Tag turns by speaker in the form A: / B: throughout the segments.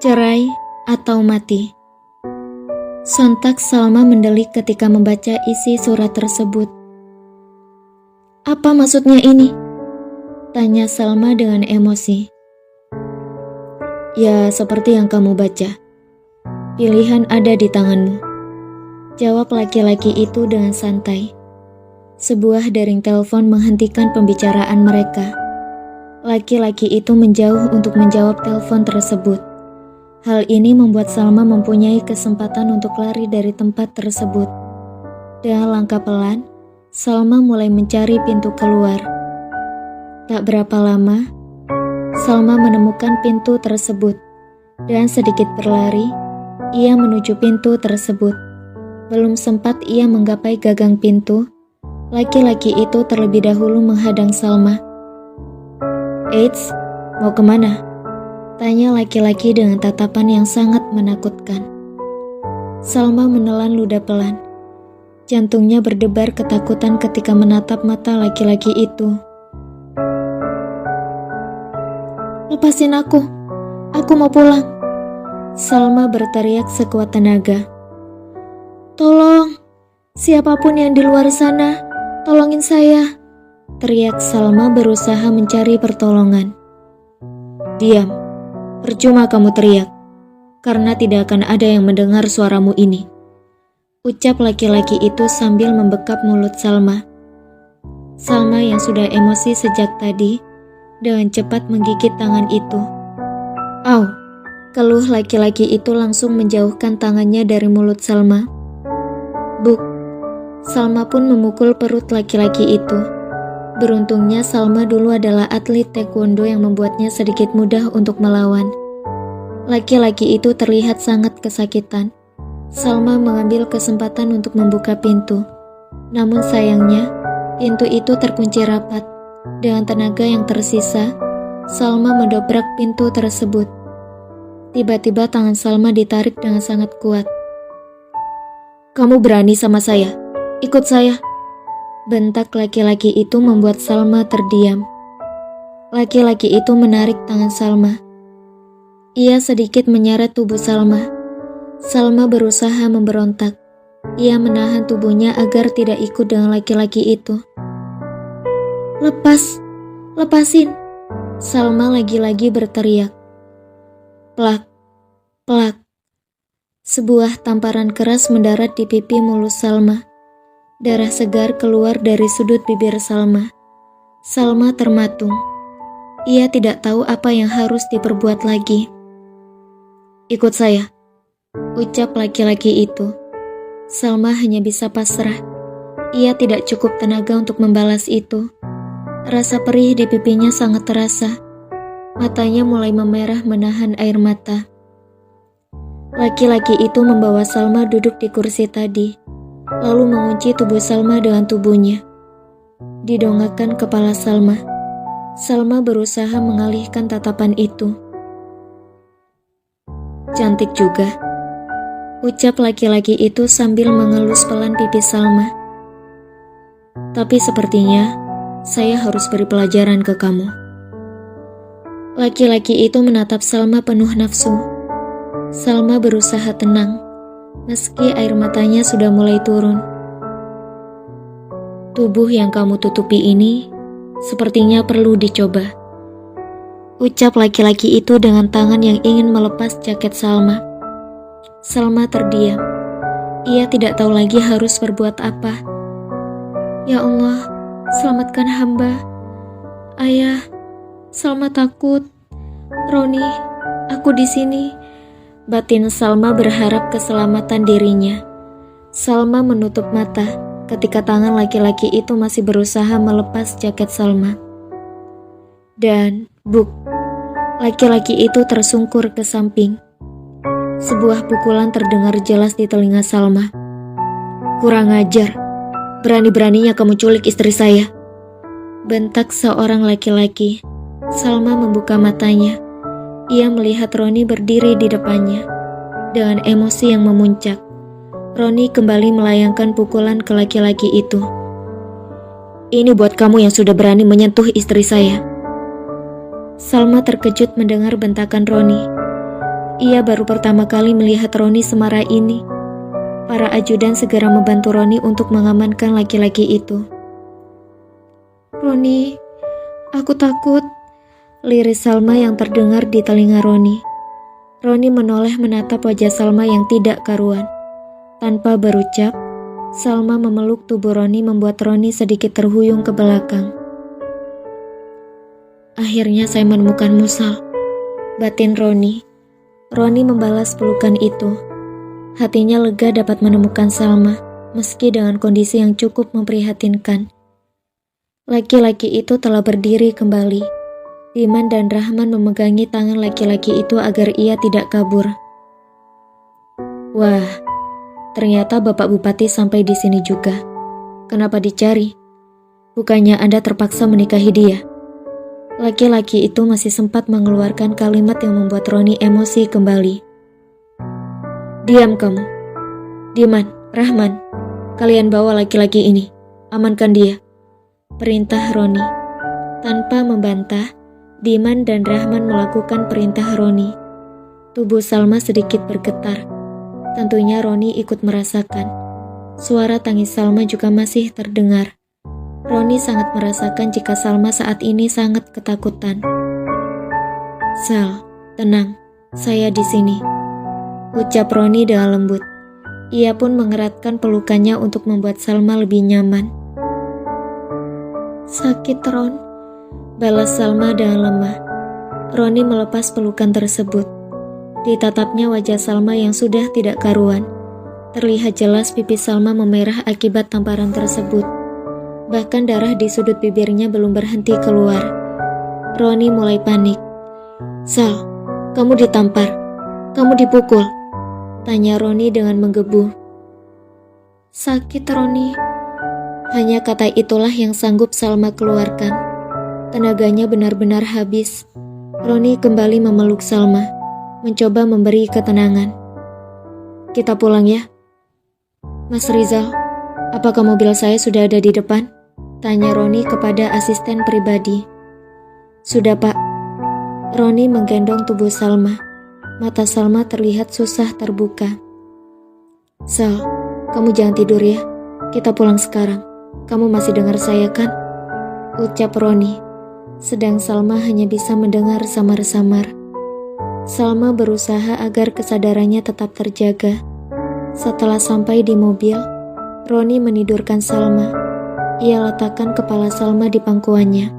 A: Cerai atau mati. Sontak Salma mendelik ketika membaca isi surat tersebut. Apa maksudnya ini? Tanya Salma dengan emosi. Ya, seperti yang kamu baca. Pilihan ada di tanganmu. Jawab laki-laki itu dengan santai. Sebuah dering telepon menghentikan pembicaraan mereka. Laki-laki itu menjauh untuk menjawab telepon tersebut. Hal ini membuat Salma mempunyai kesempatan untuk lari dari tempat tersebut. Dengan langkah pelan, Salma mulai mencari pintu keluar. Tak berapa lama, Salma menemukan pintu tersebut. Dan sedikit berlari, ia menuju pintu tersebut. Belum sempat ia menggapai gagang pintu, laki-laki itu terlebih dahulu menghadang Salma. Eits, mau kemana? Tanya laki-laki dengan tatapan yang sangat menakutkan. Salma menelan ludah pelan. Jantungnya berdebar ketakutan ketika menatap mata laki-laki itu. Lepasin aku mau pulang. Salma berteriak sekuat tenaga. Tolong, siapapun yang di luar sana, tolongin saya. Teriak Salma berusaha mencari pertolongan. Diam. Percuma kamu teriak, karena tidak akan ada yang mendengar suaramu ini. Ucap laki-laki itu sambil membekap mulut Salma. Salma yang sudah emosi sejak tadi, dengan cepat menggigit tangan itu. Au, keluh laki-laki itu langsung menjauhkan tangannya dari mulut Salma. Buk, Salma pun memukul perut laki-laki itu. Beruntungnya Salma dulu adalah atlet taekwondo yang membuatnya sedikit mudah untuk melawan. Laki-laki itu terlihat sangat kesakitan. Salma mengambil kesempatan untuk membuka pintu. Namun sayangnya, pintu itu terkunci rapat. Dengan tenaga yang tersisa, Salma mendobrak pintu tersebut. Tiba-tiba tangan Salma ditarik dengan sangat kuat. Kamu berani sama saya? Ikut saya. Bentak laki-laki itu membuat Salma terdiam. Laki-laki itu menarik tangan Salma. Ia sedikit menyeret tubuh Salma. Salma berusaha memberontak. Ia menahan tubuhnya agar tidak ikut dengan laki-laki itu. Lepasin. Salma lagi-lagi berteriak. Plak, plak. Sebuah tamparan keras mendarat di pipi mulus Salma. Darah segar keluar dari sudut bibir Salma. Salma termatung. Ia tidak tahu apa yang harus diperbuat lagi. Ikut saya, ucap laki-laki itu. Salma hanya bisa pasrah. Ia tidak cukup tenaga untuk membalas itu. Rasa perih di pipinya sangat terasa. Matanya mulai memerah menahan air mata. Laki-laki itu membawa Salma duduk di kursi tadi, lalu mengunci tubuh Salma dengan tubuhnya. Didongakkan kepala Salma. Salma berusaha mengalihkan tatapan itu. Cantik juga, ucap laki-laki itu sambil mengelus pelan pipi Salma. Tapi sepertinya saya harus beri pelajaran ke kamu. Laki-laki itu menatap Salma penuh nafsu. Salma berusaha tenang, meski air matanya sudah mulai turun. Tubuh yang kamu tutupi ini sepertinya perlu dicoba, ucap laki-laki itu dengan tangan yang ingin melepas jaket Salma. Salma terdiam. Ia tidak tahu lagi harus berbuat apa. Ya Allah, selamatkan hamba. Ayah, Salma takut. Roni, aku di sini. Batin Salma berharap keselamatan dirinya. Salma menutup mata ketika tangan laki-laki itu masih berusaha melepas jaket Salma. Dan, buk, laki-laki itu tersungkur ke samping. Sebuah pukulan terdengar jelas di telinga Salma. Kurang ajar, berani-beraninya kamu culik istri saya. Bentak seorang laki-laki. Salma membuka matanya. Ia melihat Roni berdiri di depannya. Dengan emosi yang memuncak, Roni kembali melayangkan pukulan ke laki-laki itu. Ini buat kamu yang sudah berani menyentuh istri saya. Salma terkejut mendengar bentakan Roni. Ia baru pertama kali melihat Roni semarah ini. Para ajudan segera membantu Roni untuk mengamankan laki-laki itu. "Roni, aku takut," liris Salma yang terdengar di telinga Roni. Roni menoleh menatap wajah Salma yang tidak karuan. Tanpa berucap, Salma memeluk tubuh Roni membuat Roni sedikit terhuyung ke belakang. "Akhirnya saya menemukanmu, Sal," batin Roni. Roni membalas pelukan itu. Hatinya lega dapat menemukan Salma, meski dengan kondisi yang cukup memprihatinkan. Laki-laki itu telah berdiri kembali. Diman dan Rahman memegangi tangan laki-laki itu agar ia tidak kabur. "Wah, ternyata Bapak Bupati sampai di sini juga. Kenapa dicari? Bukannya Anda terpaksa menikahi dia?" Laki-laki itu masih sempat mengeluarkan kalimat yang membuat Roni emosi kembali. "Diam kamu. Diman, Rahman, kalian bawa laki-laki ini. Amankan dia," perintah Roni. Tanpa membantah, Diman dan Rahman melakukan perintah Roni. Tubuh Salma sedikit bergetar. Tentunya Roni ikut merasakan. Suara tangis Salma juga masih terdengar. Roni sangat merasakan jika Salma saat ini sangat ketakutan. "Sal, tenang, saya di sini," ucap Roni dengan lembut. Ia pun mengeratkan pelukannya untuk membuat Salma lebih nyaman. "Sakit, Ron," balas Salma dengan lemah. Roni melepas pelukan tersebut. Ditatapnya wajah Salma yang sudah tidak karuan. Terlihat jelas pipi Salma memerah akibat tamparan tersebut. Bahkan darah di sudut bibirnya belum berhenti keluar. Roni mulai panik. "Sal, kamu ditampar. Kamu dipukul?" tanya Roni dengan menggebu. "Sakit, Roni." Hanya kata itulah yang sanggup Salma keluarkan. Tenaganya benar-benar habis. Roni kembali memeluk Salma, mencoba memberi ketenangan. "Kita pulang ya." "Mas Rizal, apakah mobil saya sudah ada di depan?" tanya Roni kepada asisten pribadi. "Sudah, Pak." Roni menggendong tubuh Salma. Mata Salma terlihat susah terbuka. "Sal, kamu jangan tidur ya. Kita pulang sekarang. Kamu masih dengar saya kan?" ucap Roni. Sedang Salma hanya bisa mendengar samar-samar. Salma berusaha agar kesadarannya tetap terjaga. Setelah sampai di mobil, Roni menidurkan Salma. Ia letakkan kepala Salma di pangkuannya.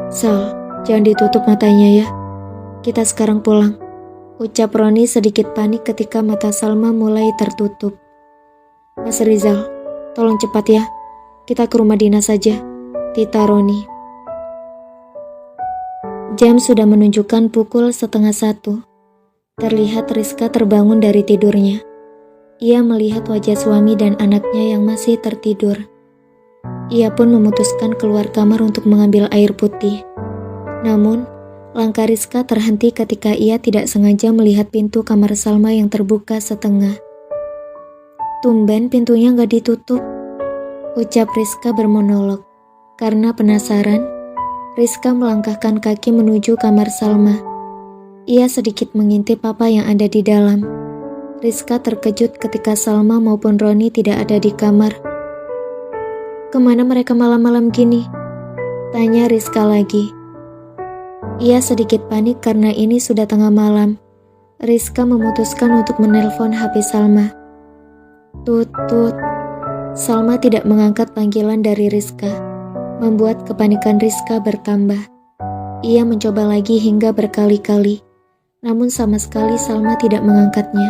A: "Sal, jangan ditutup matanya ya. Kita sekarang pulang," ucap Roni sedikit panik ketika mata Salma mulai tertutup. "Mas Rizal, tolong cepat ya. Kita ke rumah dinas saja," tita Roni. Jam sudah menunjukkan pukul 12:30. Terlihat Rizka terbangun dari tidurnya. Ia melihat wajah suami dan anaknya yang masih tertidur. Ia pun memutuskan keluar kamar untuk mengambil air putih. Namun, langkah Rizka terhenti ketika ia tidak sengaja melihat pintu kamar Salma yang terbuka setengah. "Tumben pintunya gak ditutup," ucap Rizka bermonolog. Karena penasaran, Rizka melangkahkan kaki menuju kamar Salma. Ia sedikit mengintip apa yang ada di dalam. Rizka terkejut ketika Salma maupun Roni tidak ada di kamar. "Kemana mereka malam-malam gini?" tanya Rizka lagi. Ia sedikit panik karena ini sudah tengah malam. Rizka memutuskan untuk menelpon HP Salma. Tut, tut. Salma tidak mengangkat panggilan dari Rizka, membuat kepanikan Rizka bertambah. Ia mencoba lagi hingga berkali-kali, namun sama sekali Salma tidak mengangkatnya.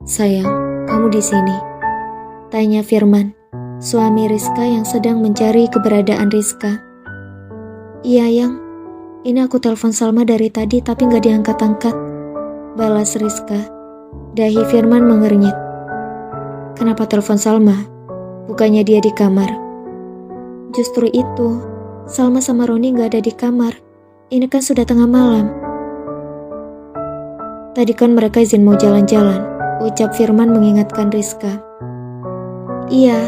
A: "Sayang, kamu di sini?" tanya Firman, suami Rizka yang sedang mencari keberadaan Rizka. "Iya, Yang. Ini aku telepon Salma dari tadi tapi gak diangkat-angkat," balas Rizka. Dahi Firman mengernyit. "Kenapa telepon Salma? Bukannya dia di kamar?" "Justru itu, Salma sama Roni gak ada di kamar. Ini kan sudah tengah malam." "Tadi kan mereka izin mau jalan-jalan," ucap Firman mengingatkan Rizka. "Iya,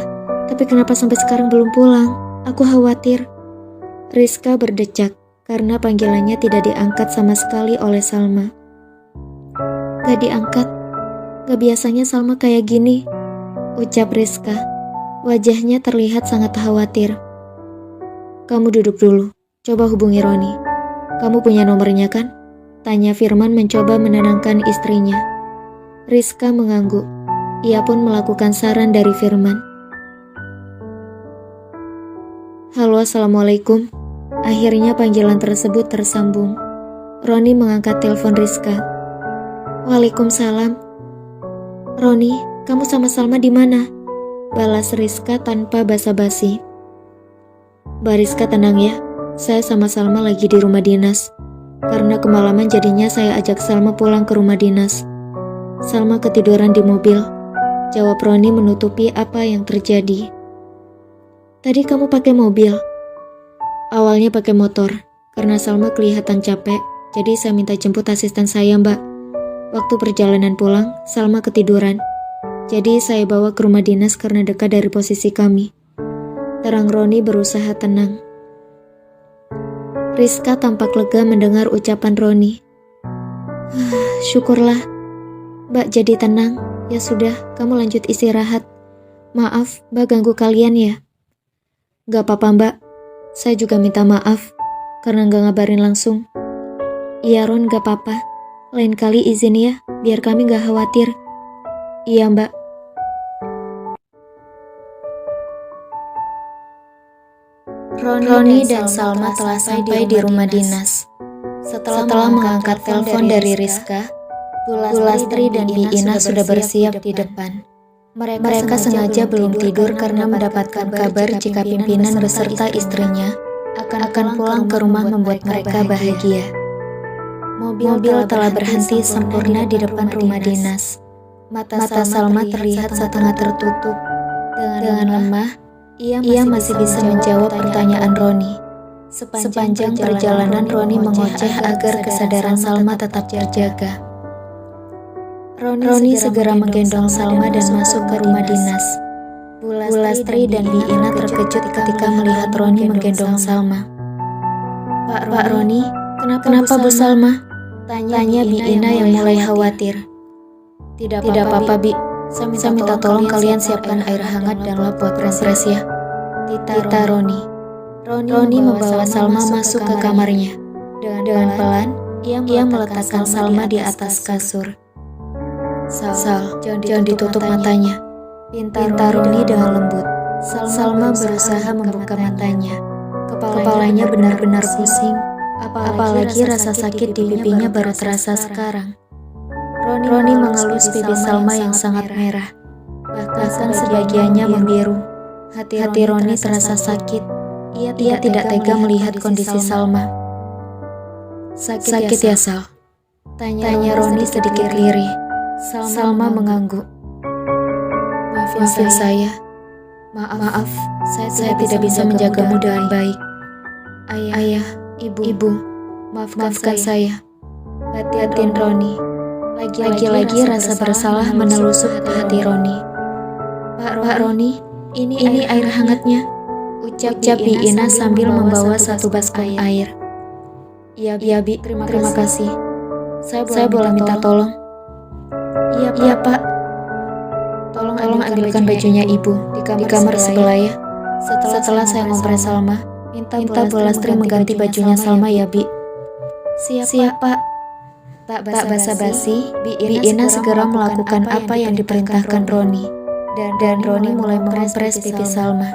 A: tapi kenapa sampai sekarang belum pulang? Aku khawatir." Rizka berdecak karena panggilannya tidak diangkat sama sekali oleh Salma. Gak diangkat. Gak biasanya Salma kayak gini, ucap Rizka. Wajahnya terlihat sangat khawatir. Kamu duduk dulu, coba hubungi Roni. Kamu punya nomornya kan? Tanya Firman mencoba menenangkan istrinya. Rizka mengangguk. Ia pun melakukan saran dari Firman. Halo, assalamualaikum. Akhirnya panggilan tersebut tersambung. Roni mengangkat telepon Rizka. Waalaikumsalam. Roni, kamu sama Salma di mana? Balas Rizka tanpa basa-basi. Mbak Rizka tenang ya, saya sama Salma lagi di rumah dinas. Karena kemalaman jadinya saya ajak Salma pulang ke rumah dinas. Salma ketiduran di mobil, jawab Roni menutupi apa yang terjadi. Tadi kamu pakai mobil? Awalnya pakai motor, karena Salma kelihatan capek, jadi saya minta jemput asisten saya, Mbak. Waktu perjalanan pulang, Salma ketiduran. Jadi saya bawa ke rumah dinas karena dekat dari posisi kami. Terang Roni berusaha tenang. Rizka tampak lega mendengar ucapan Roni. Syukurlah. Mbak jadi tenang. Ya sudah, kamu lanjut istirahat. Maaf, Mbak ganggu kalian ya? Gak apa-apa Mbak. Saya juga minta maaf karena gak ngabarin langsung. Iya Ron, gak apa-apa. Lain kali izin ya, biar kami gak khawatir. Iya Mbak. Roni dan Salma telah sampai di rumah dinas. Setelah mengangkat telepon dari Rizka, Bu Lastri dan Bi Ina sudah bersiap di depan. Mereka sengaja belum tidur karena mendapatkan kabar jika pimpinan beserta istrinya akan pulang ke rumah membuat mereka bahagia. Mobil telah berhenti sempurna di depan rumah dinas. Mata Salma terlihat setengah tertutup. Dengan lemah, ia masih bisa menjawab pertanyaan Roni. Sepanjang perjalanan Roni mengoceh agar kesadaran Salma tetap terjaga. Roni segera menggendong Salma dan masuk ke rumah dinas. Bu Lastri dan Bi Ina terkejut ketika melihat Roni menggendong Salma. Pak Roni, kenapa Bu Salma? Tanya Bi Ina yang mulai khawatir. Tidak apa-apa Bi. Saya minta tolong kalian siapkan air hangat dan lap buat kompres ya. Tita Roni. Roni membawa Salma masuk ke kamarnya. Dengan pelan, ia meletakkan Salma di atas kasur. Sal, jangan ditutup matanya. Pinta Roni dengan lembut. Salma berusaha membuka matanya. Kepalanya benar-benar pusing. Apalagi rasa sakit di pipinya baru terasa sekarang. Roni mengelus pipi Salma yang sangat merah. Bahkan sebagiannya membiru. Hati Roni terasa sakit. Ia tidak tega melihat kondisi Salma. Sakit ya Sal? Tanya Roni sedikit lirih. Salma mengangguk. Maafin saya. Maaf, saya tidak bisa menjagamu dengan baik. Ayah, Ibu, maafkan saya. Batin Roni. Lagi-lagi rasa bersalah menelusup ke hati Roni. Pak Roni, ini air hangatnya. Ucap Bi Ina sambil membawa satu baskom air. Iya Bi, terima kasih. Saya boleh minta tolong? Iya Pak. Tolong ambilkan bajunya Ibu di kamar sebelah ya. Setelah saya ngompres Salma, minta Bu Lastri mengganti bajunya Salma ya Bi. Siap Pak. Tak basa-basi, Bi Ina segera melakukan apa yang diperintahkan Roni. Dan Roni mulai mengompres pipi Salma.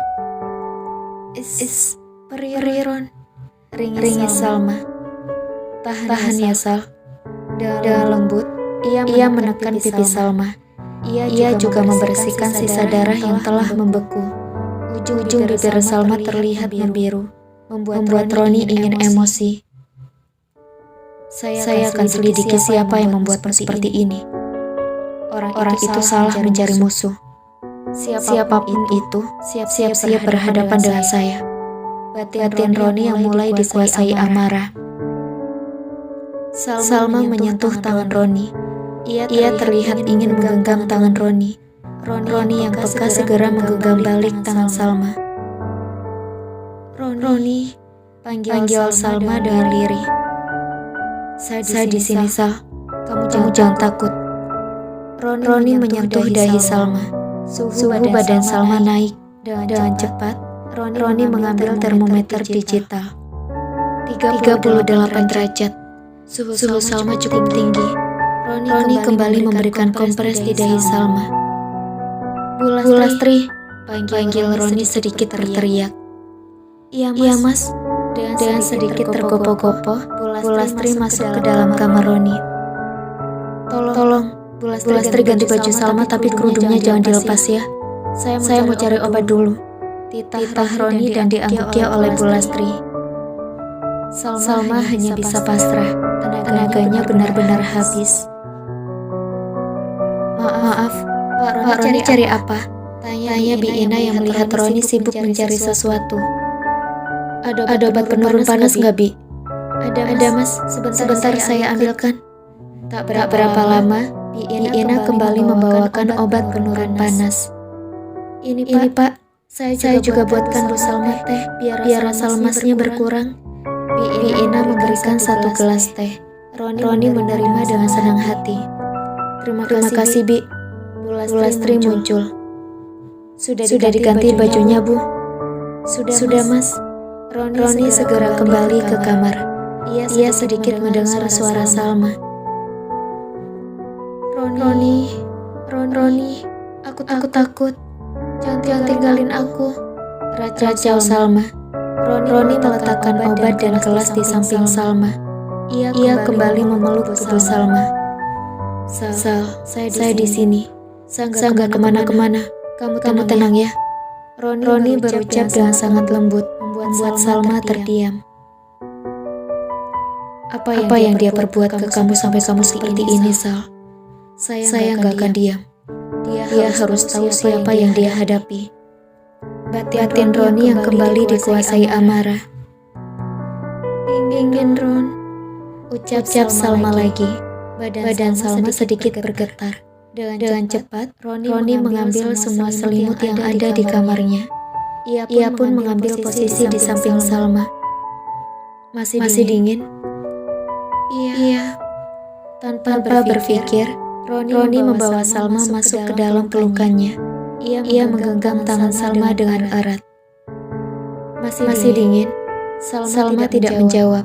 A: Perih Ron. Ringis Salma. Tahan ya Sal. Dengan lembut, ia menekan pipi Salma. Ia juga membersihkan sisa darah yang telah membeku. Ujung bibir Salma terlihat membiru, membuat Roni ingin emosi. Saya akan selidiki siapa yang membuatmu seperti ini. Orang itu salah mencari musuh. Siapapun itu, siap-siap berhadapan dengan saya. Batin Roni yang mulai dikuasai amarah. Salma menyentuh tangan Roni. Ia terlihat ingin menggenggam tangan Roni. Roni yang peka segera menggenggam balik tangan Salma. Roni, panggil Salma dengan lirih. Saya di sini Sal. Kamu jangan takut. Roni menyentuh dahi Salma. Suhu badan Salma naik. Dengan cepat, Roni mengambil termometer digital. 38 derajat. Suhu Salma cukup tinggi. Roni kembali memberikan kompres di dahi Salma. Bu Lastri, panggil Roni sedikit berteriak. Iya mas. Dengan sedikit tergopoh-gopoh, Bu Lastri masuk ke dalam kamar Roni. Tolong, Bu Lastri ganti baju Salma tapi kerudungnya jangan dilepas ya. Saya mau cari obat dulu. Titah Roni dan diangguknya oleh Bu Lastri. Salma hanya bisa pasrah. Tenaganya benar-benar habis. Maaf, Pak Roni cari apa? Tanya Bi Ina yang melihat Roni sibuk mencari sesuatu. Ada obat penurun panas nggak, Bi? Ada mas, sebentar saya ambilkan. Tak berapa lama, Bi Ina kembali membawakan obat penurun panas. Ini Pak, saya juga buatkan Bu Salma teh, biar rasa lemasnya berkurang. Bi Ina memberikan satu gelas teh. Roni menerima dengan senang hati. Terima kasih Bi. Bu Lastri muncul. Sudah diganti bajunya, Bu? Sudah mas. Roni segera kembali ke kamar. Ia sedikit mendengar suara Salma. Roni, aku takut. Jangan tinggalin aku. Racau Salma. Roni meletakkan obat dan gelas di samping Salma. Ia kembali memeluk tubuh Salma. Sal, saya di sini. Saya nggak kemana-kemana. Kamu tenang ya. Roni berucap dengan sangat lembut, membuat Salma terdiam. Apa yang dia perbuat ke kamu sampai kamu seperti ini, Sal? Saya nggak akan diam. Dia harus tahu siapa yang dia hadapi. Batin Roni yang kembali dikuasai amarah. Ingin Ron, ucap Salma lagi. Badan Salma sedikit bergetar. Dengan cepat, Roni mengambil semua selimut yang ada di kamarnya. Ia pun mengambil posisi di samping Salma. Masih dingin? Iya. Tanpa berpikir, Roni membawa Salma masuk ke dalam pelukannya. Ia menggenggam tangan Salma dengan erat. Masih dingin? Salma tidak menjawab.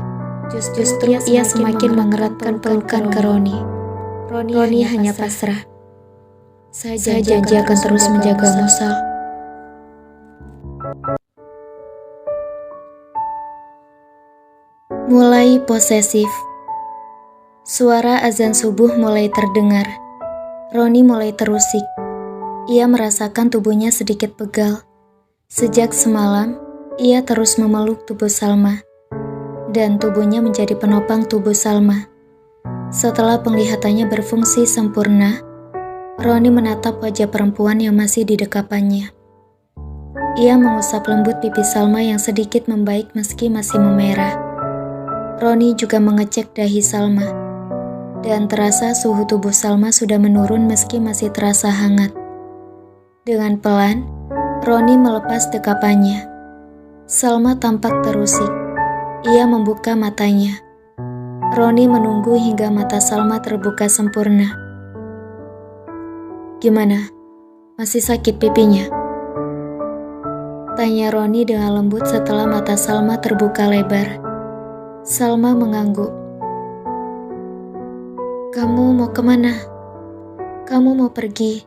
A: Justru ia semakin mengeratkan pelukan ke Roni. Roni hanya pasrah. Saya janji akan terus menjagamu, Sal. Mulai posesif. Suara azan subuh mulai terdengar. Roni mulai terusik. Ia merasakan tubuhnya sedikit pegal. Sejak semalam, ia terus memeluk tubuh Salma. Dan tubuhnya menjadi penopang tubuh Salma. Setelah penglihatannya berfungsi sempurna, Roni menatap wajah perempuan yang masih di dekapannya. Ia mengusap lembut pipi Salma yang sedikit membaik meski masih memerah. Roni juga mengecek dahi Salma. Dan terasa suhu tubuh Salma sudah menurun meski masih terasa hangat. Dengan pelan, Roni melepas dekapannya. Salma tampak terusik. Ia membuka matanya. Roni menunggu hingga mata Salma terbuka sempurna. Gimana? Masih sakit pipinya? Tanya Roni dengan lembut setelah mata Salma terbuka lebar. Salma mengangguk. Kamu mau kemana? Kamu mau pergi?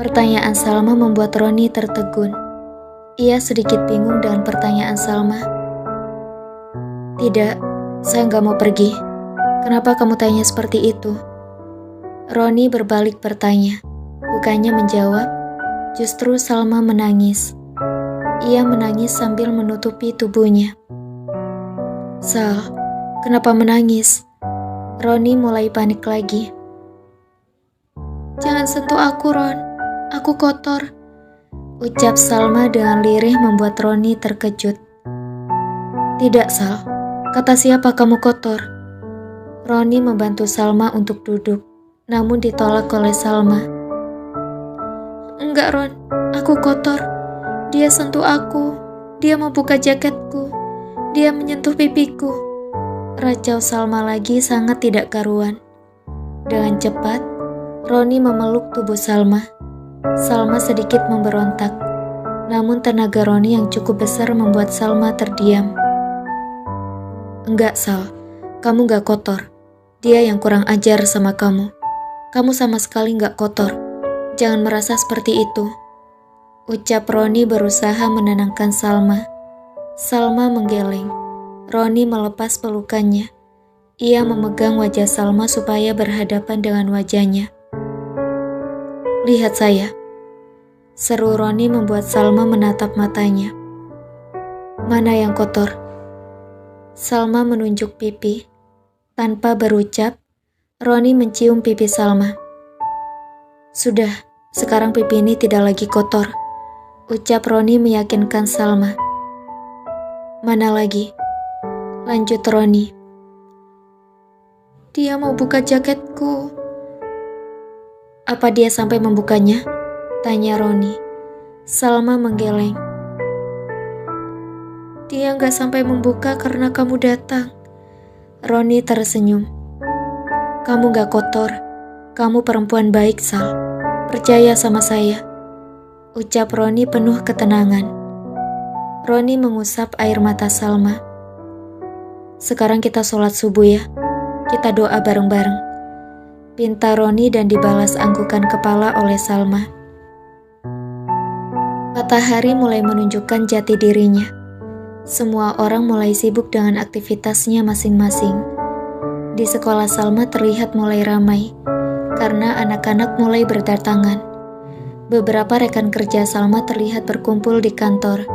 A: Pertanyaan Salma membuat Roni tertegun. Ia sedikit bingung dengan pertanyaan Salma. Tidak, saya nggak mau pergi. Kenapa kamu tanya seperti itu? Roni berbalik bertanya. Bukannya menjawab, justru Salma menangis. Ia menangis sambil menutupi tubuhnya. Sal, kenapa menangis? Roni mulai panik lagi. Jangan sentuh aku, Ron. Aku kotor. Ucap Salma dengan lirih membuat Roni terkejut. Tidak, Sal. Kata siapa kamu kotor? Roni membantu Salma untuk duduk, namun ditolak oleh Salma. Enggak, Ron. Aku kotor. Dia sentuh aku. Dia membuka jaketku. Dia menyentuh pipiku. Racau Salma lagi sangat tidak karuan. Dengan cepat, Roni memeluk tubuh Salma. Salma sedikit memberontak, namun tenaga Roni yang cukup besar membuat Salma terdiam. Enggak, Sal, kamu gak kotor. Dia yang kurang ajar sama kamu. Kamu sama sekali gak kotor. Jangan merasa seperti itu. Ucap Roni berusaha menenangkan Salma. Salma menggeleng. Roni melepas pelukannya. Ia memegang wajah Salma supaya berhadapan dengan wajahnya. Lihat saya. Seru Roni membuat Salma menatap matanya. Mana yang kotor? Salma menunjuk pipi. Tanpa berucap, Roni mencium pipi Salma. Sudah, sekarang pipi ini tidak lagi kotor. Ucap Roni meyakinkan Salma. Mana lagi? Lanjut Roni. Dia mau buka jaketku. Apa dia sampai membukanya? Tanya Roni. Salma menggeleng. Dia gak sampai membuka karena kamu datang. Roni tersenyum. Kamu gak kotor. Kamu perempuan baik, Sal. Percaya sama saya. Ucap Roni penuh ketenangan. Roni mengusap air mata Salma. Sekarang kita sholat subuh ya. Kita doa bareng-bareng. Pinta Roni dan dibalas anggukan kepala oleh Salma. Matahari mulai menunjukkan jati dirinya. Semua orang mulai sibuk dengan aktivitasnya masing-masing. Di sekolah Salma terlihat mulai ramai, karena anak-anak mulai berdatangan. Beberapa rekan kerja Salma terlihat berkumpul di kantor.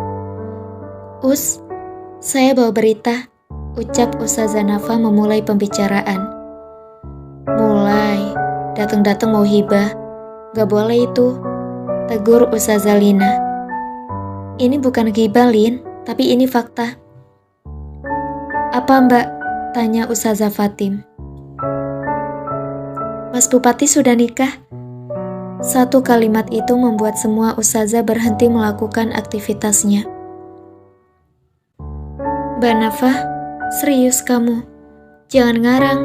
A: Us, saya bawa berita, ucap Ustazah Nafa memulai pembicaraan. Mulai, datang-datang mau hibah. Gak boleh itu, tegur Ustazah Lina. Ini bukan ghibah, Lin, tapi ini fakta. Apa mbak? Tanya Ustazah Fatim. Mas Bupati sudah nikah. Satu kalimat itu membuat semua ustazah berhenti melakukan aktivitasnya. Mbak Nafa, serius kamu? Jangan ngarang,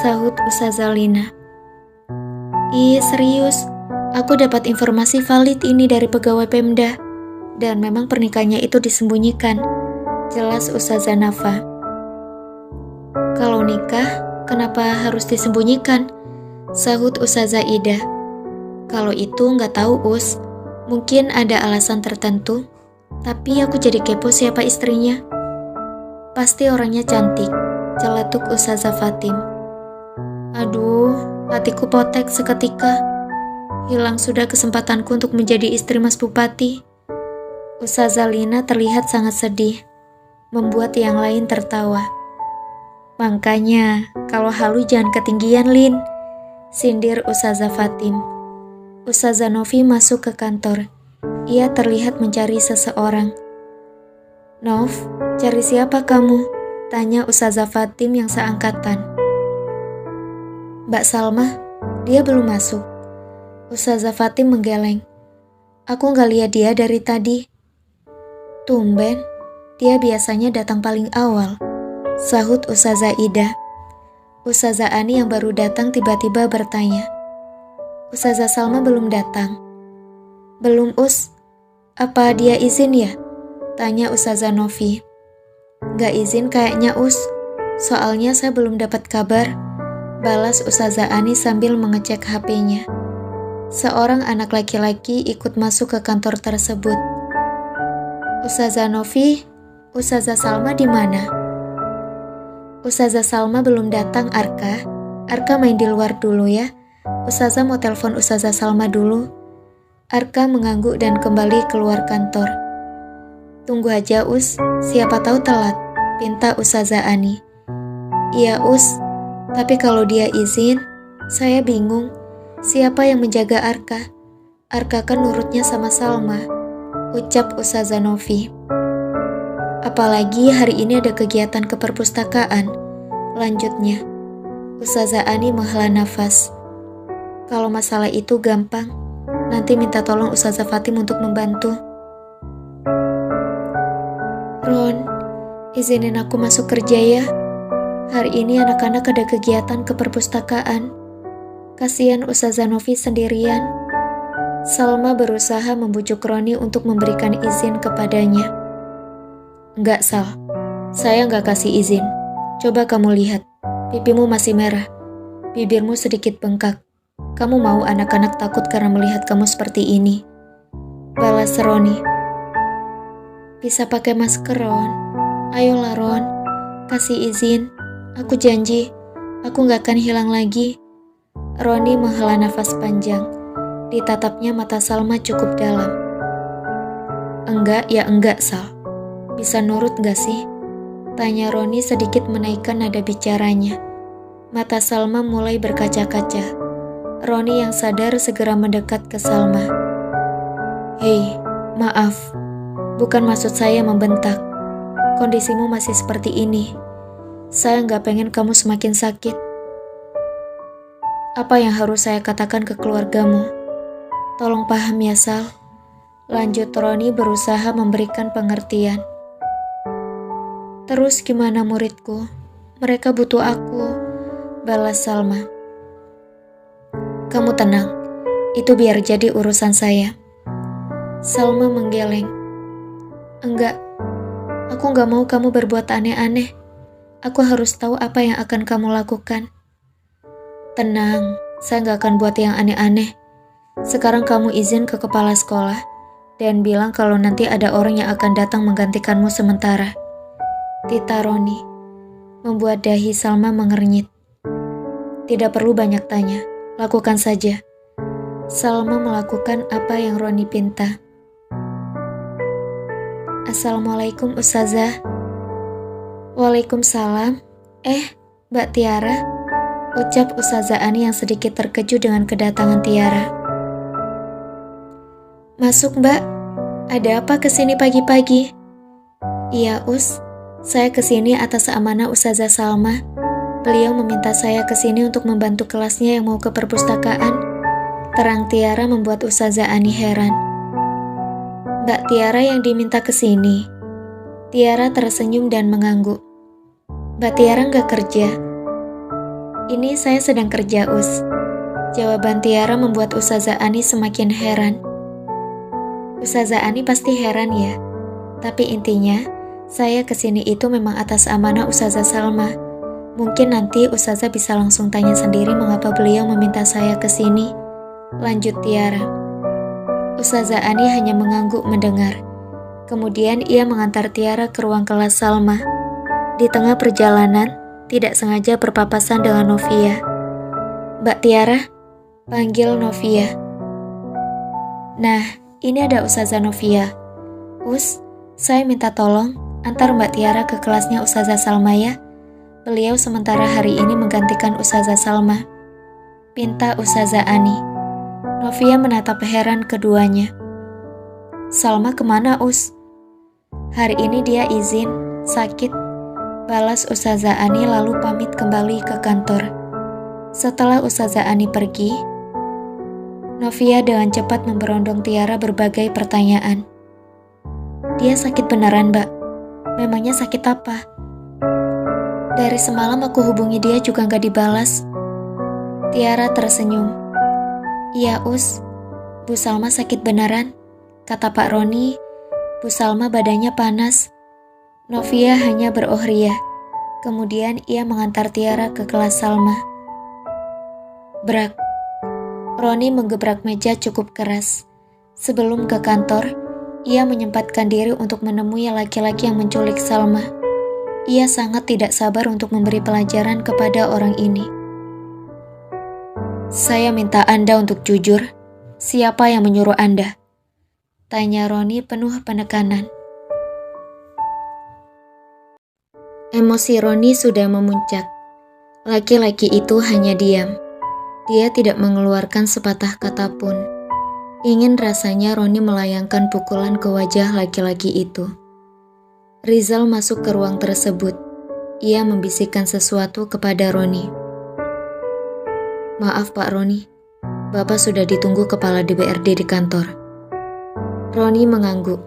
A: sahut Ustazah Lina. Ih, serius. Aku dapat informasi valid ini dari pegawai Pemda. Dan memang pernikahannya itu disembunyikan, jelas Ustazah Nafa. Kalau nikah, kenapa harus disembunyikan? Sahut Ustazah Ida. Kalau itu nggak tahu Us, mungkin ada alasan tertentu. Tapi aku jadi kepo siapa istrinya. Pasti orangnya cantik, celetuk Ustazah Fatim. Aduh, hatiku potek seketika. Hilang sudah kesempatanku untuk menjadi istri Mas Bupati. Ustazah Lina terlihat sangat sedih, membuat yang lain tertawa. Makanya, kalau halu jangan ketinggian, Lin, sindir Ustazah Fatim. Ustazah Novi masuk ke kantor. Ia terlihat mencari seseorang. Nov, cari siapa kamu? Tanya Ustazah Fatim yang seangkatan. Mbak Salma, dia belum masuk. Ustazah Fatim menggeleng. Aku gak lihat dia dari tadi. Tumben, dia biasanya datang paling awal, sahut Ustazah Ida. Ustazah Ani yang baru datang tiba-tiba bertanya. Ustazah Salma belum datang. Belum Us, apa dia izin ya? Tanya Ustazah Novi. Gak izin kayaknya Us, soalnya saya belum dapat kabar, balas Ustazah Ani sambil mengecek HP-nya. Seorang anak laki-laki ikut masuk ke kantor tersebut. Ustazah Novi, Ustazah Salma di mana? Ustazah Salma belum datang, Arka. Arka main di luar dulu ya. Ustazah mau telepon Ustazah Salma dulu. Arka mengangguk dan kembali keluar kantor. Tunggu aja Us, siapa tahu telat, pinta Ustazah Ani. Iya Us, tapi kalau dia izin, saya bingung. Siapa yang menjaga Arka? Arka kan nurutnya sama Salma, ucap Ustazah Novi. Apalagi hari ini ada kegiatan ke perpustakaan, lanjutnya. Ustazah Ani menghela nafas. Kalau masalah itu gampang, nanti minta tolong Ustazah Fatim untuk membantu. Ron, izinin aku masuk kerja ya. Hari ini anak-anak ada kegiatan ke perpustakaan. Kasihan Ustazah Novi sendirian. Salma berusaha membujuk Roni untuk memberikan izin kepadanya. Enggak, Sal. Saya enggak kasih izin. Coba kamu lihat. Pipimu masih merah. Bibirmu sedikit bengkak. Kamu mau anak-anak takut karena melihat kamu seperti ini? Balas Roni. Bisa pakai masker, Ron. Ayolah, Ron. Kasih izin. Aku janji. Aku gak akan hilang lagi. Roni menghela nafas panjang. Ditatapnya mata Salma cukup dalam. Enggak ya enggak, Sal. Bisa nurut gak sih? Tanya Roni sedikit menaikkan nada bicaranya. Mata Salma mulai berkaca-kaca. Roni yang sadar segera mendekat ke Salma. Hei, maaf. Bukan maksud saya membentak. Kondisimu masih seperti ini. Saya gak pengen kamu semakin sakit. Apa yang harus saya katakan ke keluargamu? Tolong paham ya, Sal. Lanjut Roni berusaha memberikan pengertian. Terus gimana muridku? Mereka butuh aku. Balas Salma. Kamu tenang. Itu biar jadi urusan saya. Salma menggeleng. Enggak. Aku gak mau kamu berbuat aneh-aneh. Aku harus tahu apa yang akan kamu lakukan. Tenang, saya gak akan buat yang aneh-aneh. Sekarang kamu izin ke kepala sekolah dan bilang kalau nanti ada orang yang akan datang menggantikanmu sementara. Tita Roni membuat dahi Salma mengernyit. Tidak perlu banyak tanya, lakukan saja. Salma melakukan apa yang Roni pinta. Assalamualaikum Ustazah. Waalaikumsalam. Mbak Tiara. Ucap Ustazah Ani yang sedikit terkejut dengan kedatangan Tiara. Masuk, Mbak. Ada apa kesini pagi-pagi? Iya, Us. Saya kesini atas amanah Ustazah Salma. Beliau meminta saya kesini untuk membantu kelasnya yang mau ke perpustakaan. Terang Tiara membuat Ustazah Ani heran. Mbak Tiara yang diminta kesini. Tiara tersenyum dan mengangguk. Mbak Tiara nggak kerja. Ini saya sedang kerja, Us. Jawaban Tiara membuat Ustazah Ani semakin heran. Ustazah Ani pasti heran ya. Tapi intinya, saya kesini itu memang atas amanah Ustazah Salma. Mungkin nanti Ustazah bisa langsung tanya sendiri mengapa beliau meminta saya kesini. Lanjut Tiara. Ustazah Ani hanya mengangguk mendengar. Kemudian ia mengantar Tiara ke ruang kelas Salma. Di tengah perjalanan, tidak sengaja berpapasan dengan Novia. Mbak Tiara, panggil Novia. Nah, ini ada Ustazah Novia. Us, saya minta tolong antar Mbak Tiara ke kelasnya Ustazah Salma ya. Beliau sementara hari ini menggantikan Ustazah Salma. Pinta Ustazah Ani. Novia menatap heran keduanya. Salma kemana, Us? Hari ini dia izin, sakit. Balas Ustazah Ani lalu pamit kembali ke kantor. Setelah Ustazah Ani pergi, Novia dengan cepat memberondong Tiara berbagai pertanyaan. Dia sakit beneran, Mbak? Memangnya sakit apa? Dari semalam aku hubungi dia juga gak dibalas. Tiara tersenyum. Iya, Us. Bu Salma sakit beneran. Kata Pak Roni, Bu Salma badannya panas. Novia hanya berohria. Kemudian ia mengantar Tiara ke kelas Salma. Brak. Roni menggebrak meja cukup keras. Sebelum ke kantor, ia menyempatkan diri untuk menemui laki-laki yang menculik Salma. Ia sangat tidak sabar untuk memberi pelajaran kepada orang ini. Saya minta Anda untuk jujur. Siapa yang menyuruh Anda? Tanya Roni penuh penekanan. Emosi Roni sudah memuncak. Laki-laki itu hanya diam. Dia tidak mengeluarkan sepatah kata pun. Ingin rasanya Roni melayangkan pukulan ke wajah laki-laki itu. Rizal masuk ke ruang tersebut. Ia membisikkan sesuatu kepada Roni. Maaf Pak Roni, Bapak sudah ditunggu kepala DPRD di kantor. Roni mengangguk.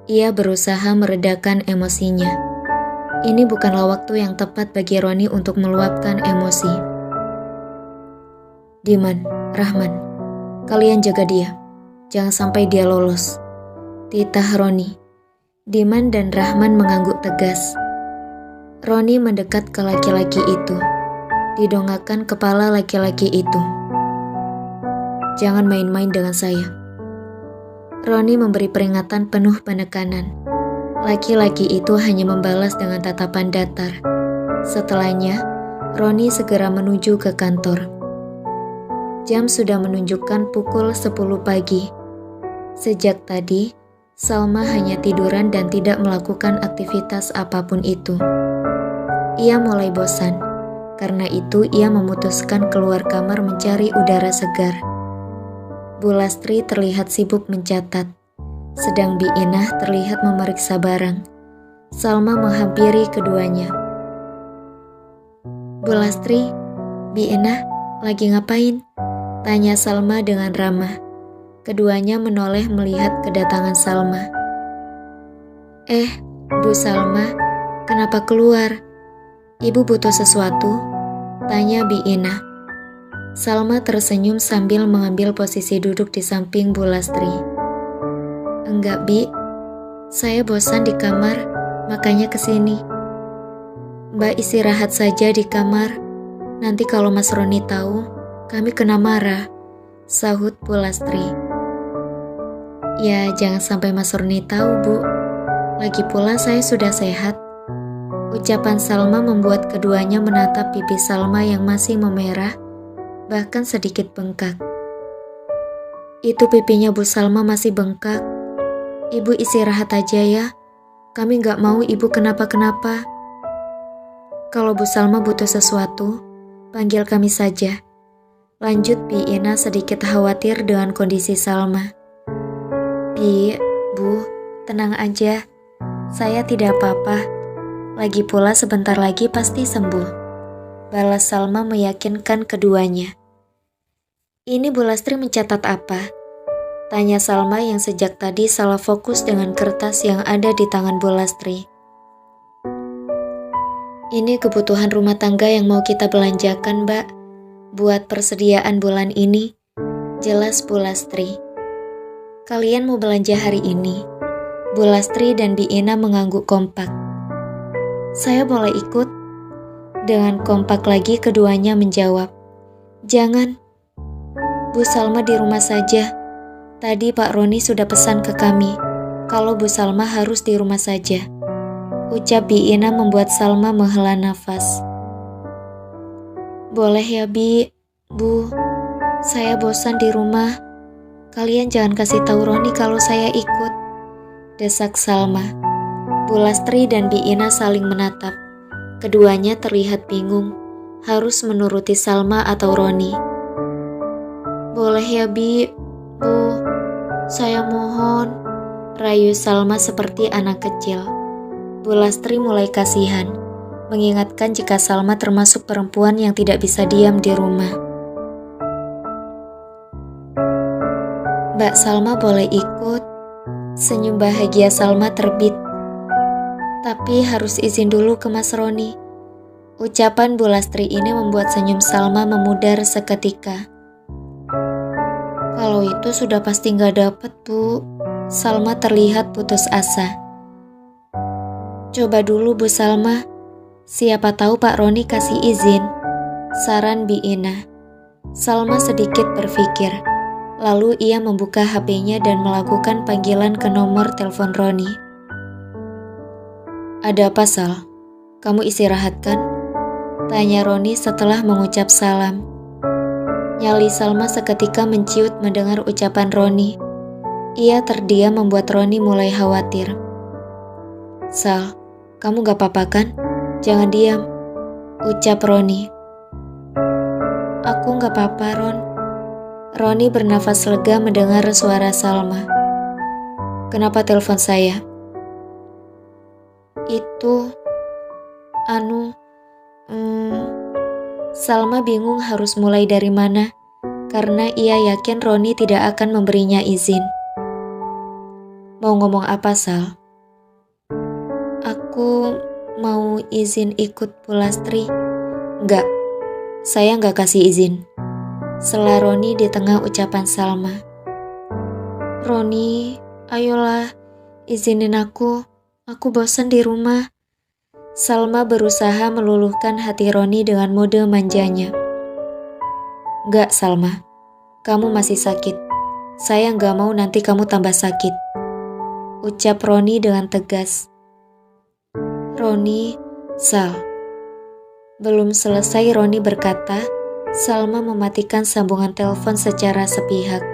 A: Ia berusaha meredakan emosinya. Ini bukanlah waktu yang tepat bagi Roni untuk meluapkan emosi. Diman, Rahman, kalian jaga dia. Jangan sampai dia lolos. Titah Roni. Diman dan Rahman mengangguk tegas. Roni mendekat ke laki-laki itu. Didongakkan kepala laki-laki itu. Jangan main-main dengan saya. Roni memberi peringatan penuh penekanan. Laki-laki itu hanya membalas dengan tatapan datar. Setelahnya, Roni segera menuju ke kantor. Jam sudah menunjukkan pukul 10 pagi. Sejak tadi, Salma hanya tiduran dan tidak melakukan aktivitas apapun itu. Ia mulai bosan. Karena itu ia memutuskan keluar kamar mencari udara segar. Bu Lastri terlihat sibuk mencatat, sedang Bi Inah terlihat memeriksa barang. Salma menghampiri keduanya. Bu Lastri, Bi Inah lagi ngapain? Tanya Salma dengan ramah. Keduanya menoleh melihat kedatangan Salma. Bu Salma, kenapa keluar? Ibu butuh sesuatu? Tanya Bi Inah. Salma tersenyum sambil mengambil posisi duduk di samping Bu Lastri. Enggak, Bi. Saya bosan di kamar, makanya kesini. Mbak istirahat saja di kamar. Nanti kalau Mas Roni tahu, kami kena marah, sahut Bu Lastri. Ya, jangan sampai Mas Roni tahu, Bu. Lagi pula saya sudah sehat. Ucapan Salma membuat keduanya menatap pipi Salma yang masih memerah, bahkan sedikit bengkak. Itu pipinya Bu Salma masih bengkak. Ibu istirahat aja ya. Kami gak mau ibu kenapa-kenapa. Kalau Bu Salma butuh sesuatu, panggil kami saja. Lanjut Bi Inah sedikit khawatir dengan kondisi Salma. Bi, Bu, tenang aja. Saya tidak apa-apa. Lagi pula sebentar lagi pasti sembuh. Balas Salma meyakinkan keduanya. Ini Bu Lastri mencatat apa? Tanya Salma yang sejak tadi salah fokus dengan kertas yang ada di tangan Bu Lastri. Ini kebutuhan rumah tangga yang mau kita belanjakan, Mbak. Buat persediaan bulan ini. Jelas Bu Lastri. Kalian mau belanja hari ini? Bu Lastri dan Bi Inah mengangguk kompak. Saya boleh ikut? Dengan kompak lagi keduanya menjawab. Jangan. Bu Salma di rumah saja. Tadi Pak Roni sudah pesan ke kami, kalau Bu Salma harus di rumah saja. Ucap Bi Inah membuat Salma menghela nafas. Boleh ya Bi, Bu. Saya bosan di rumah. Kalian jangan kasih tahu Roni kalau saya ikut. Desak Salma. Bu Lastri dan Bi Inah saling menatap. Keduanya terlihat bingung, harus menuruti Salma atau Roni. Boleh ya Bi, Bu, saya mohon, rayu Salma seperti anak kecil. Bu Lastri mulai kasihan, mengingatkan jika Salma termasuk perempuan yang tidak bisa diam di rumah. Mbak Salma boleh ikut? Senyum bahagia Salma terbit. Tapi harus izin dulu ke Mas Roni. Ucapan Bu Lastri ini membuat senyum Salma memudar seketika. Kalau itu sudah pasti gak dapet, Bu. Salma terlihat putus asa. Coba dulu Bu Salma. Siapa tahu Pak Roni kasih izin. Saran Bi Inah. Salma sedikit berpikir. Lalu ia membuka HP-nya dan melakukan panggilan ke nomor telepon Roni. Ada apa, Sal? Kamu istirahat kan? Tanya Roni setelah mengucap salam. Nyali Salma seketika menciut mendengar ucapan Roni. Ia terdiam membuat Roni mulai khawatir. Sal, kamu gak apa-apa kan? Jangan diam. Ucap Roni. Aku gak apa-apa, Ron. Roni bernafas lega mendengar suara Salma. Kenapa telepon saya? Itu, Salma bingung harus mulai dari mana, karena ia yakin Roni tidak akan memberinya izin. Mau ngomong apa, Sal? Aku mau izin ikut Bu Lastri. Enggak, saya enggak kasih izin. sela Roni di tengah ucapan Salma. "Roni, ayolah, izinin aku bosan di rumah." Salma berusaha meluluhkan hati Roni dengan mode manjanya. "Enggak, Salma, kamu masih sakit. Saya nggak mau nanti kamu tambah sakit," ucap Roni dengan tegas. "Roni, Sal." Belum selesai Roni berkata, Salma mematikan sambungan telepon secara sepihak.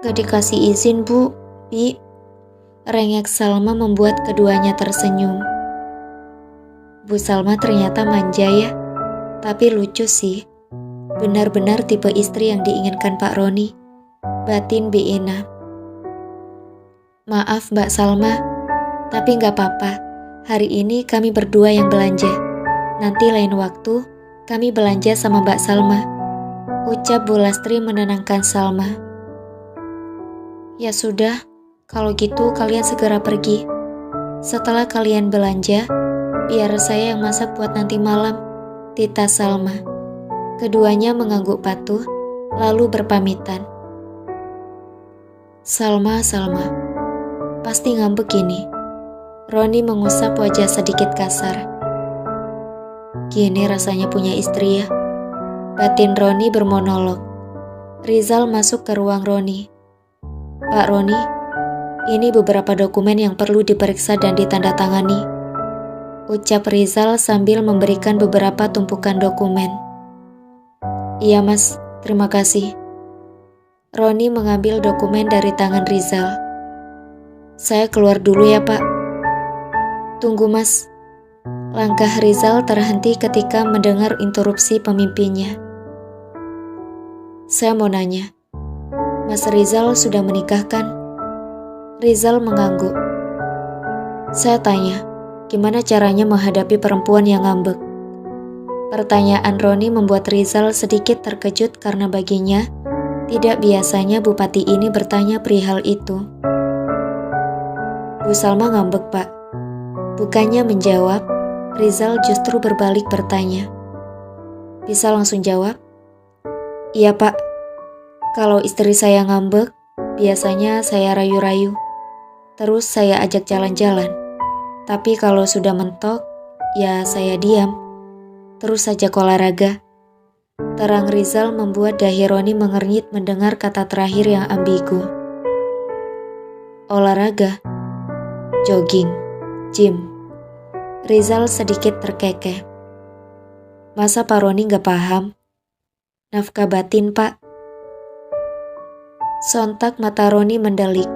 A: "Gak dikasih izin, Bu, Bi." Rengek Salma membuat keduanya tersenyum. Bu Salma ternyata manja ya, tapi lucu sih. Benar-benar tipe istri yang diinginkan Pak Roni, batin Bi Ina. "Maaf Mbak Salma, tapi gak apa-apa. Hari ini kami berdua yang belanja. Nanti lain waktu kami belanja sama Mbak Salma," ucap Bu Lastri menenangkan Salma. "Ya sudah, kalau gitu kalian segera pergi. Setelah kalian belanja, biar saya yang masak buat nanti malam," titah Salma. Keduanya mengangguk patuh, lalu berpamitan. Salma, pasti ngambek ini." Roni mengusap wajah sedikit kasar. "Gini rasanya punya istri ya," batin Roni bermonolog. Rizal masuk ke ruang Roni. "Pak Roni, ini beberapa dokumen yang perlu diperiksa dan ditandatangani," ucap Rizal sambil memberikan beberapa tumpukan dokumen. "Iya Mas, terima kasih." Roni mengambil dokumen dari tangan Rizal. "Saya keluar dulu ya Pak." "Tunggu Mas." Langkah Rizal terhenti ketika mendengar interupsi pemimpinnya. "Saya mau nanya, Mas Rizal sudah menikah kan?" Rizal mengangguk. "Saya tanya, gimana caranya menghadapi perempuan yang ngambek?" Pertanyaan Roni membuat Rizal sedikit terkejut karena baginya tidak biasanya bupati ini bertanya perihal itu. "Bu Salma ngambek Pak." Bukannya menjawab, Rizal justru berbalik bertanya. "Bisa langsung jawab?" "Iya Pak, kalau istri saya ngambek, biasanya saya rayu-rayu. Terus saya ajak jalan-jalan. Tapi kalau sudah mentok, ya saya diam. Terus ajak olahraga." Terang Rizal membuat dahi Roni mengernyit mendengar kata terakhir yang ambigu. "Olahraga? Jogging? Gym?" Rizal sedikit terkekeh. "Masa Pak Roni gak paham? Nafkah batin Pak." Sontak mata Roni mendelik.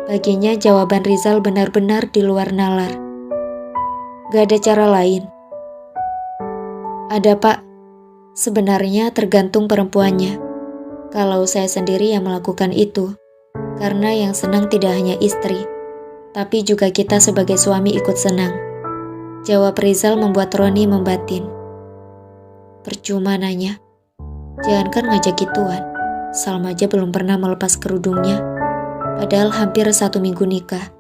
A: Baginya jawaban Rizal benar-benar di luar nalar. "Gak ada cara lain?" "Ada Pak. Sebenarnya tergantung perempuannya. Kalau saya sendiri yang melakukan itu, karena yang senang tidak hanya istri, tapi juga kita sebagai suami ikut senang," jawab Rizal membuat Roni membatin. Percuma nanya. Jangankan ngajak gituan, Salma aja belum pernah melepas kerudungnya. Padahal hampir 1 minggu nikah,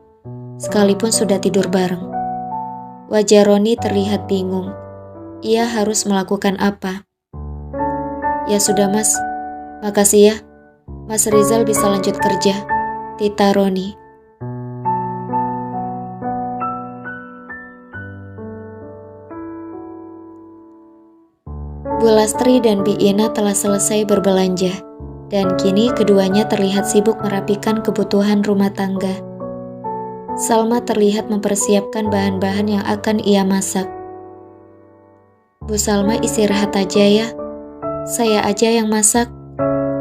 A: sekalipun sudah tidur bareng. Wajah Roni terlihat bingung. Ia harus melakukan apa? "Ya sudah Mas, makasih ya. Mas Rizal bisa lanjut kerja," titah Roni. Bu Lastri dan Bi Ina telah selesai berbelanja, dan kini keduanya terlihat sibuk merapikan kebutuhan rumah tangga. Salma terlihat mempersiapkan bahan-bahan yang akan ia masak. "Bu Salma istirahat aja ya, saya aja yang masak.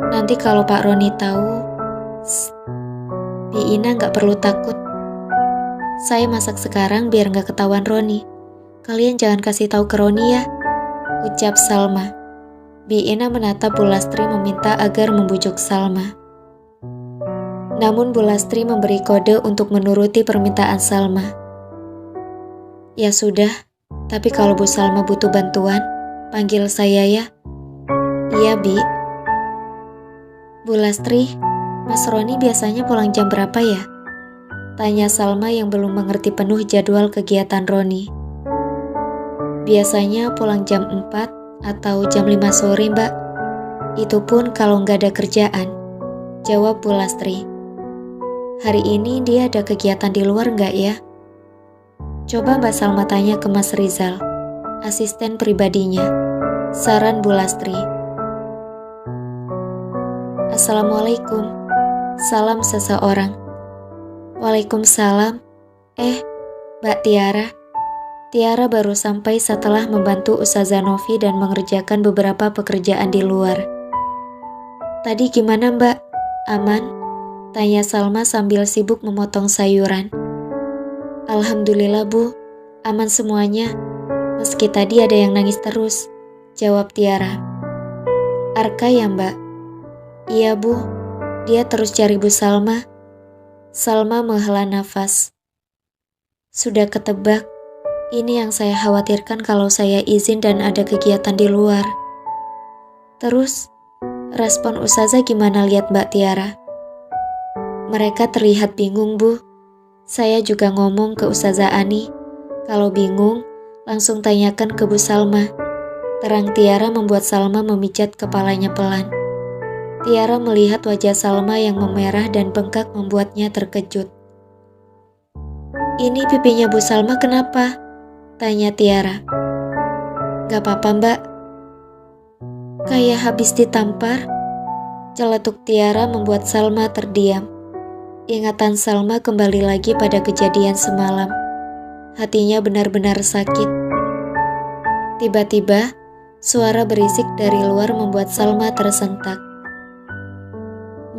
A: Nanti kalau Pak Roni tahu..." "Bi Ina gak perlu takut. Saya masak sekarang biar gak ketahuan Roni. Kalian jangan kasih tahu ke Roni ya," ucap Salma. Bi Ina menatap Bu Lastri meminta agar membujuk Salma. Namun Bu Lastri memberi kode untuk menuruti permintaan Salma. "Ya sudah, tapi kalau Bu Salma butuh bantuan, panggil saya ya." "Iya Bi." "Bu Lastri, Mas Roni biasanya pulang jam berapa ya?" tanya Salma yang belum mengerti penuh jadwal kegiatan Roni. "Biasanya pulang jam 4 atau jam 5 sore Mbak. Itu pun kalau nggak ada kerjaan, jawab Bu Lastri. Hari ini dia ada kegiatan di luar nggak ya? Coba Mbak Salma tanya ke Mas Rizal, asisten pribadinya. Saran Bu Lastri. Assalamualaikum. Salam seseorang. Waalaikumsalam. Mbak Tiara. Tiara baru sampai setelah membantu Ustazah Novi dan mengerjakan beberapa pekerjaan di luar. Tadi gimana Mbak? Aman? Tanya Salma sambil sibuk memotong sayuran. Alhamdulillah Bu, aman semuanya. Meski tadi ada yang nangis terus, jawab Tiara. Arka ya Mbak? Iya Bu, dia terus cari Bu Salma. Salma menghela nafas. Sudah ketebak, ini yang saya khawatirkan kalau saya izin dan ada kegiatan di luar. Terus, respon Ustazah gimana lihat Mbak Tiara? Mereka terlihat bingung Bu. Saya juga ngomong ke Ustazah Ani, kalau bingung, langsung tanyakan ke Bu Salma. Terang Tiara membuat Salma memijat kepalanya pelan. Tiara melihat wajah Salma yang memerah dan bengkak membuatnya terkejut. Ini pipinya Bu Salma kenapa? Tanya Tiara. Gak apa-apa Mbak. Kayak habis ditampar. Celetuk Tiara membuat Salma terdiam. Ingatan Salma kembali lagi pada kejadian semalam. Hatinya benar-benar sakit. Tiba-tiba, suara berisik dari luar membuat Salma tersentak.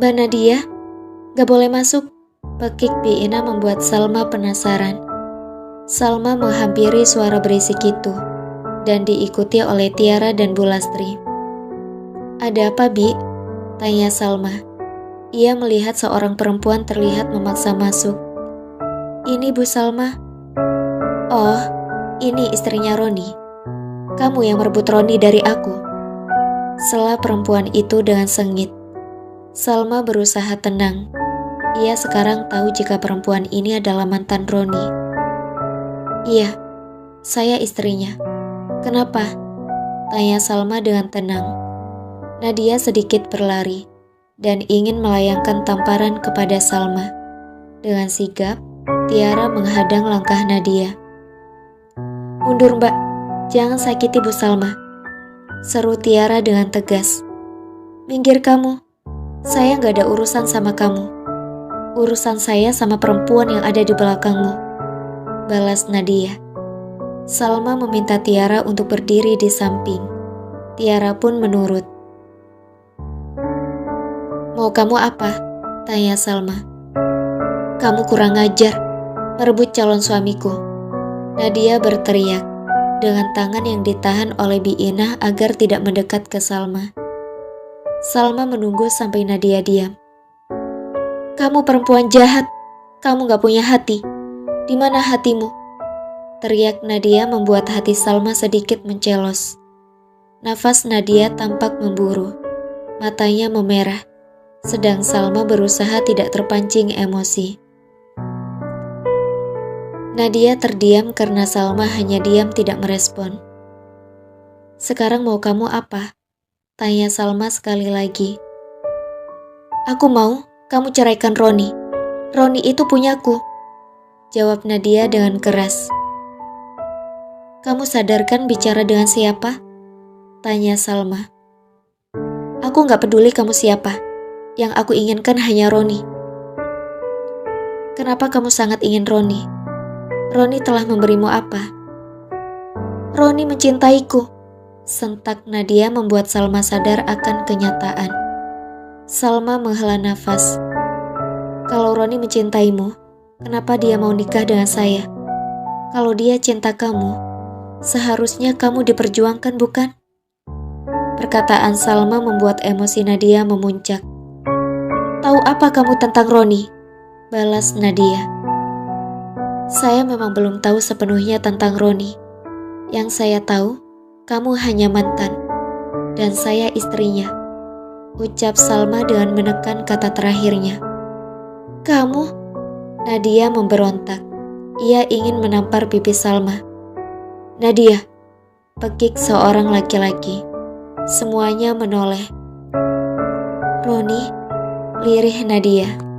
A: Mbak Nadia, gak boleh masuk. Pekik Bi Ina membuat Salma penasaran. Salma menghampiri suara berisik itu dan diikuti oleh Tiara dan Bu Lastri. Ada apa Bi? Tanya Salma. Ia melihat seorang perempuan terlihat memaksa masuk. Ini Bu Salma. Oh, ini istrinya Roni. Kamu yang merebut Roni dari aku. Sela perempuan itu dengan sengit. Salma berusaha tenang. Ia sekarang tahu jika perempuan ini adalah mantan Roni. Iya, saya istrinya. Kenapa? Tanya Salma dengan tenang. Nadia sedikit berlari dan ingin melayangkan tamparan kepada Salma. Dengan sigap, Tiara menghadang langkah Nadia. Mundur Mbak, jangan sakiti Bu Salma. Seru Tiara dengan tegas. Minggir kamu. Saya gak ada urusan sama kamu. Urusan saya sama perempuan yang ada di belakangmu. Balas Nadia. Salma meminta Tiara untuk berdiri di samping. Tiara pun menurut. Mau kamu apa? Tanya Salma. Kamu kurang ajar, merebut calon suamiku. Nadia berteriak dengan tangan yang ditahan oleh Bi Ina agar tidak mendekat ke Salma. Salma menunggu sampai Nadia diam. Kamu perempuan jahat. Kamu gak punya hati. Di mana hatimu? Teriak Nadia membuat hati Salma sedikit mencelos. Nafas Nadia tampak memburu. Matanya memerah. Sedang Salma berusaha tidak terpancing emosi. Nadia terdiam karena Salma hanya diam tidak merespon. Sekarang mau kamu apa? Tanya Salma sekali lagi. Aku mau kamu ceraikan Roni. Roni itu punyaku. Jawab Nadia dengan keras. Kamu sadarkan bicara dengan siapa? Tanya Salma. Aku gak peduli kamu siapa. Yang aku inginkan hanya Roni. Kenapa kamu sangat ingin Roni? Roni telah memberimu apa? Roni mencintaiku. Sentak Nadia membuat Salma sadar akan kenyataan. Salma menghela nafas. Kalau Roni mencintaimu, kenapa dia mau nikah dengan saya? Kalau dia cinta kamu, seharusnya kamu diperjuangkan bukan? Perkataan Salma membuat emosi Nadia memuncak. Tahu apa kamu tentang Roni? Balas Nadia. Saya memang belum tahu sepenuhnya tentang Roni. Yang saya tahu, kamu hanya mantan, dan saya istrinya. Ucap Salma dengan menekan kata terakhirnya. Kamu? Nadia memberontak. Ia ingin menampar pipi Salma. Nadia, pekik seorang laki-laki. Semuanya menoleh. Roni, lirih Nadia.